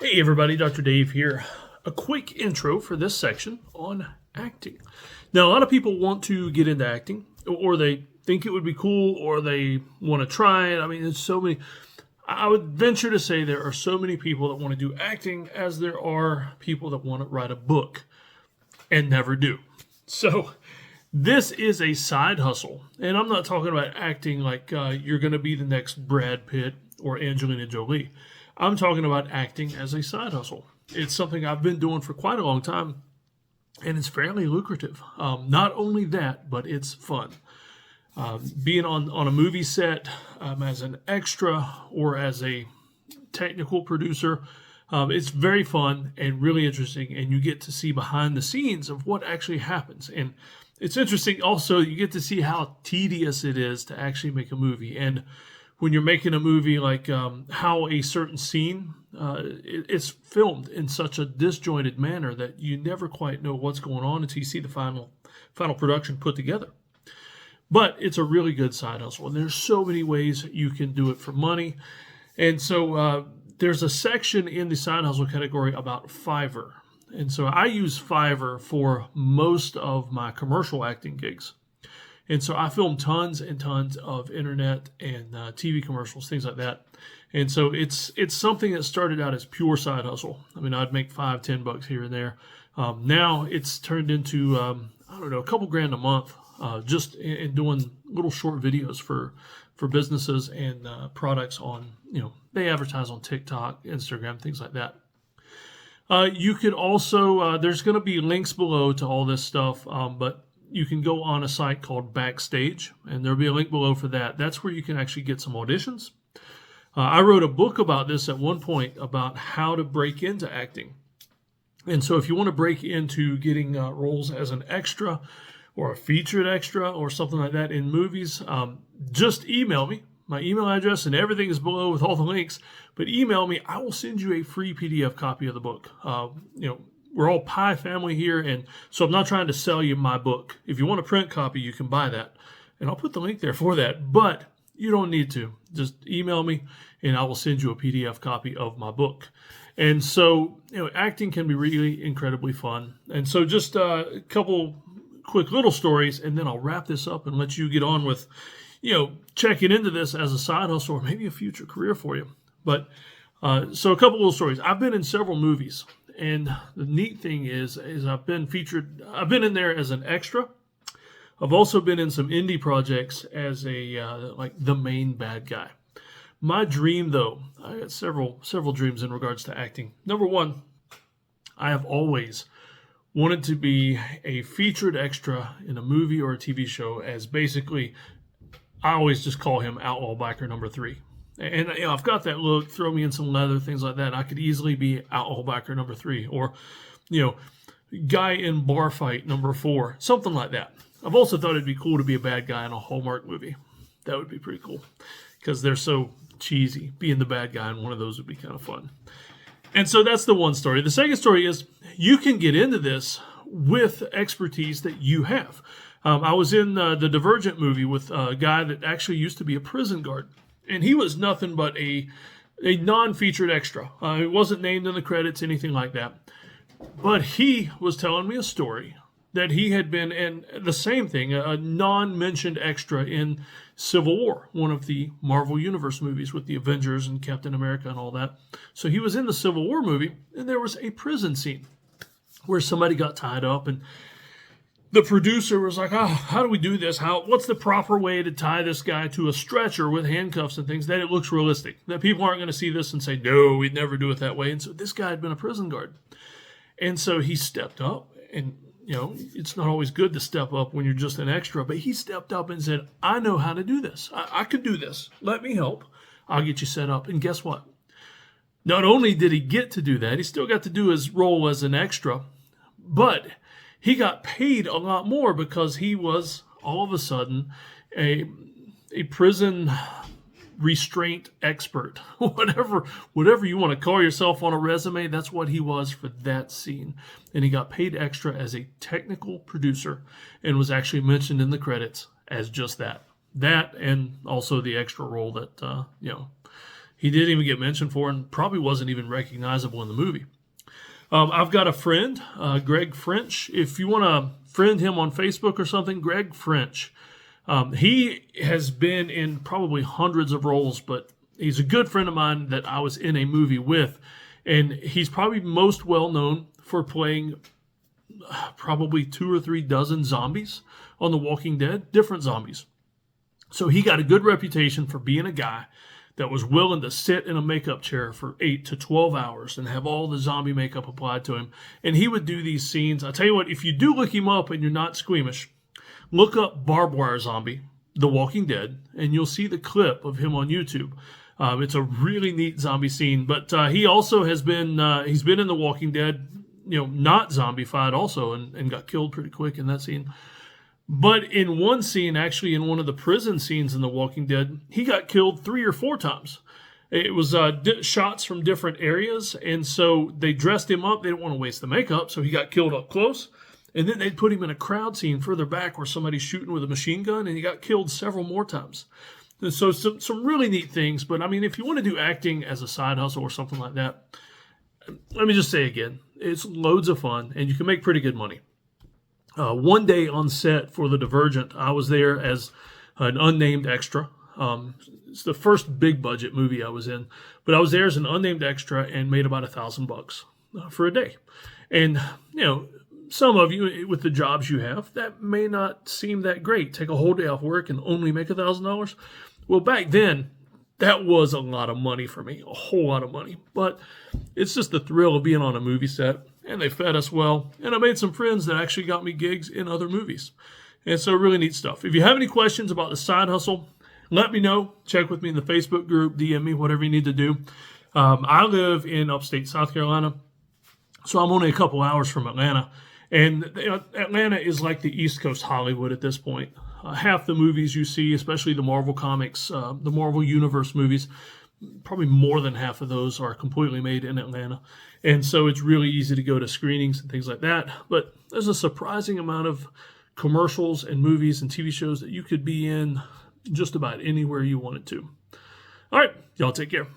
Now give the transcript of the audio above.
Hey everybody, Dr. Dave here. A quick intro for this section on acting. Now, a lot of people want to get into acting, or they think it would be cool, or they want to try it. I mean, there's so many. I would venture to say there are so many people that want to do acting as there are people that want to write a book and never do. So, this is a side hustle. And I'm not talking about acting like you're going to be the next Brad Pitt or Angelina Jolie. I'm talking about acting as a side hustle. It's something I've been doing for quite a long time, and it's fairly lucrative. Not only that, but it's fun. Being on a movie set as an extra or as a technical producer, it's very fun and really interesting, and you get to see behind the scenes of what actually happens. And it's interesting also, you get to see how tedious it is to actually make a movie. And when you're making a movie, like how a certain scene, it's filmed in such a disjointed manner that you never quite know what's going on until you see the final production put together. But it's a really good side hustle, and there's so many ways you can do it for money. And so there's a section in the side hustle category about Fiverr. And so I use Fiverr for most of my commercial acting gigs. And so I film tons and tons of internet and TV commercials, things like that. And so it's something that started out as pure side hustle. I mean, I'd make $5-10 here and there. Now it's turned into, a couple grand a month, just in doing little short videos for businesses and products on, they advertise on TikTok, Instagram, things like that. You could also, there's going to be links below to all this stuff, but you can go on a site called Backstage, and there'll be a link below for that. That's where you can actually get some auditions. I wrote a book about this at one point about how to break into acting. And so if you want to break into getting roles as an extra or a featured extra or something like that in movies, just email me. My email address and everything is below with all the links. But email me. I will send you a free PDF copy of the book. We're all pie family here, and so I'm not trying to sell you my book. If you want a print copy, you can buy that, and I'll put the link there for that, but you don't need to. Just email me, and I will send you a PDF copy of my book. And so, acting can be really incredibly fun. And so just a couple quick little stories, and then I'll wrap this up and let you get on with, checking into this as a side hustle or maybe a future career for you. But so a couple little stories. I've been in several movies. And the neat thing is I've been in there as an extra. I've also been in some indie projects as the main bad guy. My dream, though, I got several dreams in regards to acting. Number one, I have always wanted to be a featured extra in a movie or a TV show as basically, I always just call him Outlaw Biker number 3. And I've got that look, throw me in some leather, things like that. I could easily be Outlaw Biker number 3 or, guy in bar fight number 4, something like that. I've also thought it'd be cool to be a bad guy in a Hallmark movie. That would be pretty cool because they're so cheesy. Being the bad guy in one of those would be kind of fun. And so that's the one story. The second story is you can get into this with expertise that you have. I was in the Divergent movie with a guy that actually used to be a prison guard. And he was nothing but a non-featured extra. It wasn't named in the credits, anything like that. But he was telling me a story that he had been in the same thing, a non-mentioned extra in Civil War, one of the Marvel Universe movies with the Avengers and Captain America and all that. So he was in the Civil War movie, and there was a prison scene where somebody got tied up, and the producer was like, how do we do this? What's the proper way to tie this guy to a stretcher with handcuffs and things that it looks realistic? That people aren't going to see this and say, no, we'd never do it that way. And so this guy had been a prison guard. And so he stepped up. And, it's not always good to step up when you're just an extra. But he stepped up and said, I know how to do this. I could do this. Let me help. I'll get you set up. And guess what? Not only did he get to do that, he still got to do his role as an extra. But he got paid a lot more because he was all of a sudden a prison restraint expert. Whatever you want to call yourself on a resume, that's what he was for that scene. And he got paid extra as a technical producer and was actually mentioned in the credits as just that. That and also the extra role that he didn't even get mentioned for and probably wasn't even recognizable in the movie. I've got a friend, Greg French. If you want to friend him on Facebook or something, Greg French. He has been in probably hundreds of roles, but he's a good friend of mine that I was in a movie with. And he's probably most well known for playing probably 2 or 3 dozen zombies on The Walking Dead, different zombies. So he got a good reputation for being a guy that was willing to sit in a makeup chair for 8 to 12 hours and have all the zombie makeup applied to him. And he would do these scenes. I'll tell you what, if you do look him up and you're not squeamish, look up Barbed Wire Zombie, The Walking Dead, and you'll see the clip of him on YouTube. It's a really neat zombie scene. But he also has been, he's been in The Walking Dead, not zombified also, and got killed pretty quick in that scene. But in one scene, actually in one of the prison scenes in The Walking Dead, he got killed 3 or 4 times. It was shots from different areas, and so they dressed him up. They didn't want to waste the makeup, so he got killed up close. And then they'd put him in a crowd scene further back where somebody's shooting with a machine gun, and he got killed several more times. And so some really neat things. But, I mean, if you want to do acting as a side hustle or something like that, let me just say again, it's loads of fun, and you can make pretty good money. One day on set for The Divergent, I was there as an unnamed extra. It's the first big budget movie I was in, but I was there as an unnamed extra and made about $1,000 for a day. And, some of you with the jobs you have, that may not seem that great. Take a whole day off work and only make $1,000. Well, back then, that was a lot of money for me, a whole lot of money. But it's just the thrill of being on a movie set. And they fed us well. And I made some friends that actually got me gigs in other movies. And so really neat stuff. If you have any questions about the side hustle, let me know. Check with me in the Facebook group, DM me, whatever you need to do. I live in upstate South Carolina, so I'm only a couple hours from Atlanta. And Atlanta is like the East Coast Hollywood at this point. Half the movies you see, especially the Marvel comics, the Marvel Universe movies, probably more than half of those are completely made in Atlanta. And so it's really easy to go to screenings and things like that. But there's a surprising amount of commercials and movies and TV shows that you could be in just about anywhere you wanted to. All right, y'all take care.